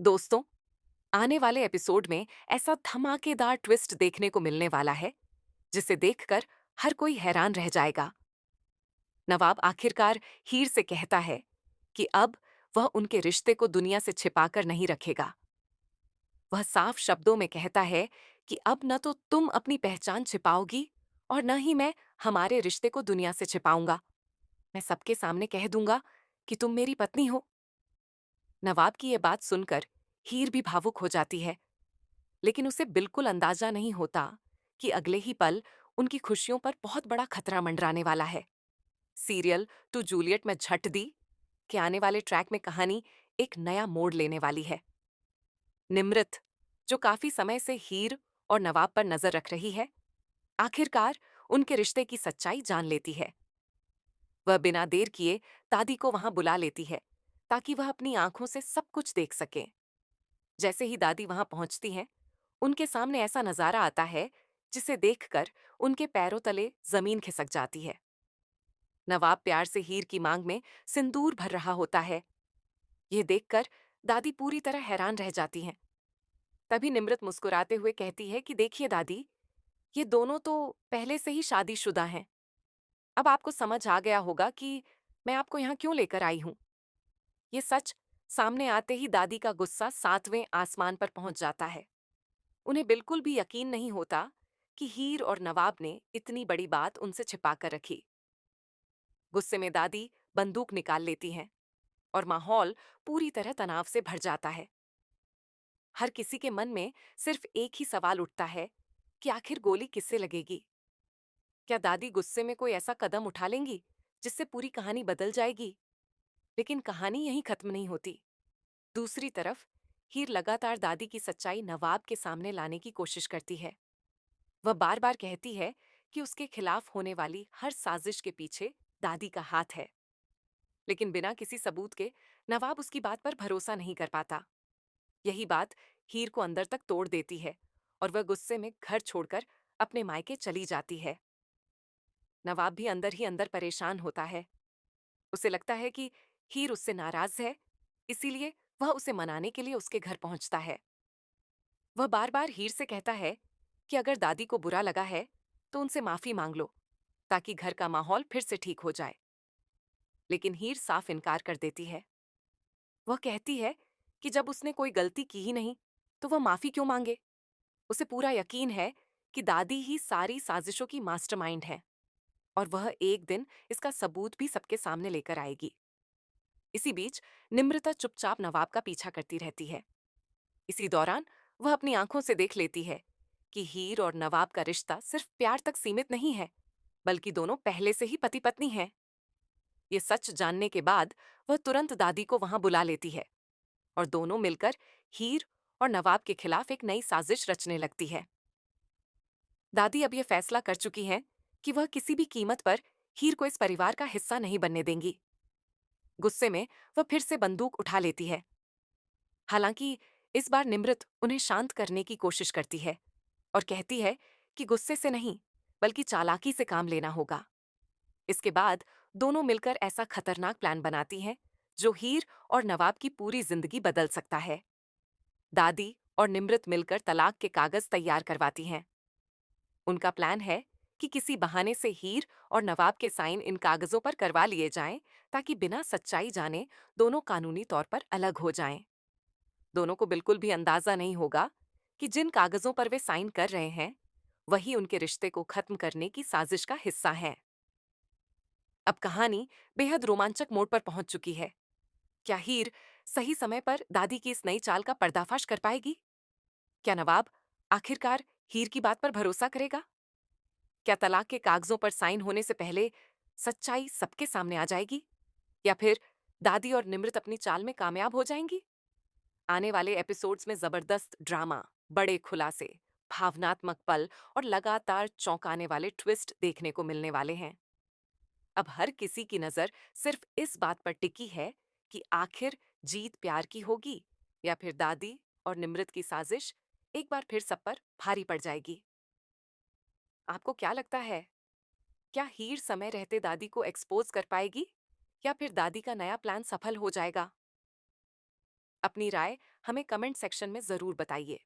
दोस्तों, आने वाले एपिसोड में ऐसा धमाकेदार ट्विस्ट देखने को मिलने वाला है जिसे देखकर हर कोई हैरान रह जाएगा। नवाब आखिरकार हीर से कहता है कि अब वह उनके रिश्ते को दुनिया से छिपाकर नहीं रखेगा। वह साफ शब्दों में कहता है कि अब न तो तुम अपनी पहचान छिपाओगी और न ही मैं हमारे रिश्ते को दुनिया से छिपाऊंगा। मैं सबके सामने कह दूंगा कि तुम मेरी पत्नी हो। नवाब की यह बात सुनकर हीर भी भावुक हो जाती है, लेकिन उसे बिल्कुल अंदाजा नहीं होता कि अगले ही पल उनकी खुशियों पर बहुत बड़ा खतरा मंडराने वाला है। सीरियल टू जूलियट में झट दी कि आने वाले ट्रैक में कहानी एक नया मोड़ लेने वाली है। निमृत, जो काफी समय से हीर और नवाब पर नजर रख रही है, आखिरकार उनके रिश्ते की सच्चाई जान लेती है। वह बिना देर किए दादी को वहां बुला लेती है ताकि वह अपनी आंखों से सब कुछ देख सके। जैसे ही दादी वहां पहुंचती हैं, उनके सामने ऐसा नजारा आता है जिसे देखकर उनके पैरों तले जमीन खिसक जाती है। नवाब प्यार से हीर की मांग में सिंदूर भर रहा होता है। यह देखकर दादी पूरी तरह हैरान रह जाती हैं। तभी निमृत मुस्कुराते हुए कहती है कि देखिए दादी, ये दोनों तो पहले से ही शादीशुदा हैं। अब आपको समझ आ गया होगा कि मैं आपको यहाँ क्यों लेकर आई हूँ। ये सच सामने आते ही दादी का गुस्सा 7वें आसमान पर पहुंच जाता है। उन्हें बिल्कुल भी यकीन नहीं होता कि हीर और नवाब ने इतनी बड़ी बात उनसे छिपा कर रखी। गुस्से में दादी बंदूक निकाल लेती हैं और माहौल पूरी तरह तनाव से भर जाता है। हर किसी के मन में सिर्फ एक ही सवाल उठता है कि आखिर गोली किससे लगेगी। क्या दादी गुस्से में कोई ऐसा कदम उठा लेंगी जिससे पूरी कहानी बदल जाएगी। लेकिन कहानी यहीं खत्म नहीं होती। दूसरी तरफ हीर लगातार दादी की सच्चाई नवाब के सामने लाने की कोशिश करती है। वह बार बार कहती है कि उसके खिलाफ होने वाली हर साजिश के पीछे दादी का हाथ है। लेकिन बिना किसी सबूत के नवाब उसकी बात पर भरोसा नहीं कर पाता। यही बात हीर को अंदर तक तोड़ देती है और वह गुस्से में घर छोड़कर अपने मायके चली जाती है। नवाब भी अंदर ही अंदर परेशान होता है। उसे लगता है कि हीर उससे नाराज है, इसीलिए वह उसे मनाने के लिए उसके घर पहुंचता है। वह बार बार हीर से कहता है कि अगर दादी को बुरा लगा है तो उनसे माफी मांग लो ताकि घर का माहौल फिर से ठीक हो जाए। लेकिन हीर साफ इनकार कर देती है। वह कहती है कि जब उसने कोई गलती की ही नहीं तो वह माफी क्यों मांगे। उसे पूरा यकीन है कि दादी ही सारी साजिशों की मास्टरमाइंड है और वह एक दिन इसका सबूत भी सबके सामने लेकर आएगी। इसी बीच निम्रता चुपचाप नवाब का पीछा करती रहती है। इसी दौरान वह अपनी आंखों से देख लेती है कि हीर और नवाब का रिश्ता सिर्फ प्यार तक सीमित नहीं है, बल्कि दोनों पहले से ही पति पत्नी हैं। ये सच जानने के बाद वह तुरंत दादी को वहां बुला लेती है और दोनों मिलकर हीर और नवाब के खिलाफ एक नई साजिश रचने लगती है। दादी अब यह फैसला कर चुकी हैं कि वह किसी भी कीमत पर हीर को इस परिवार का हिस्सा नहीं बनने देंगी। गुस्से में वह फिर से बंदूक उठा लेती है। हालांकि इस बार निमृत उन्हें शांत करने की कोशिश करती है और कहती है कि गुस्से से नहीं, बल्कि चालाकी से काम लेना होगा। इसके बाद दोनों मिलकर ऐसा खतरनाक प्लान बनाती हैं जो हीर और नवाब की पूरी जिंदगी बदल सकता है। दादी और निमृत मिलकर तलाक के कागज तैयार करवाती हैं। उनका प्लान है कि किसी बहाने से हीर और नवाब के साइन इन कागजों पर करवा लिए जाएं ताकि बिना सच्चाई जाने दोनों कानूनी तौर पर अलग हो जाएं। दोनों को बिल्कुल भी अंदाजा नहीं होगा कि जिन कागजों पर वे साइन कर रहे हैं वही उनके रिश्ते को खत्म करने की साजिश का हिस्सा है। अब कहानी बेहद रोमांचक मोड़ पर पहुंच चुकी है। क्या हीर सही समय पर दादी की इस नई चाल का पर्दाफाश कर पाएगी? क्या नवाब आखिरकार हीर की बात पर भरोसा करेगा? क्या तलाक के कागजों पर साइन होने से पहले सच्चाई सबके सामने आ जाएगी, या फिर दादी और निमृत अपनी चाल में कामयाब हो जाएंगी? आने वाले एपिसोड्स में जबरदस्त ड्रामा, बड़े खुलासे, भावनात्मक पल और लगातार चौंकाने वाले ट्विस्ट देखने को मिलने वाले हैं। अब हर किसी की नजर सिर्फ इस बात पर टिकी है कि आखिर जीत प्यार की होगी या फिर दादी और निमृत की साजिश एक बार फिर सब पर भारी पड़ जाएगी। आपको क्या लगता है, क्या हीर समय रहते दादी को एक्सपोज कर पाएगी या फिर दादी का नया प्लान सफल हो जाएगा? अपनी राय हमें कमेंट सेक्शन में ज़रूर बताइए।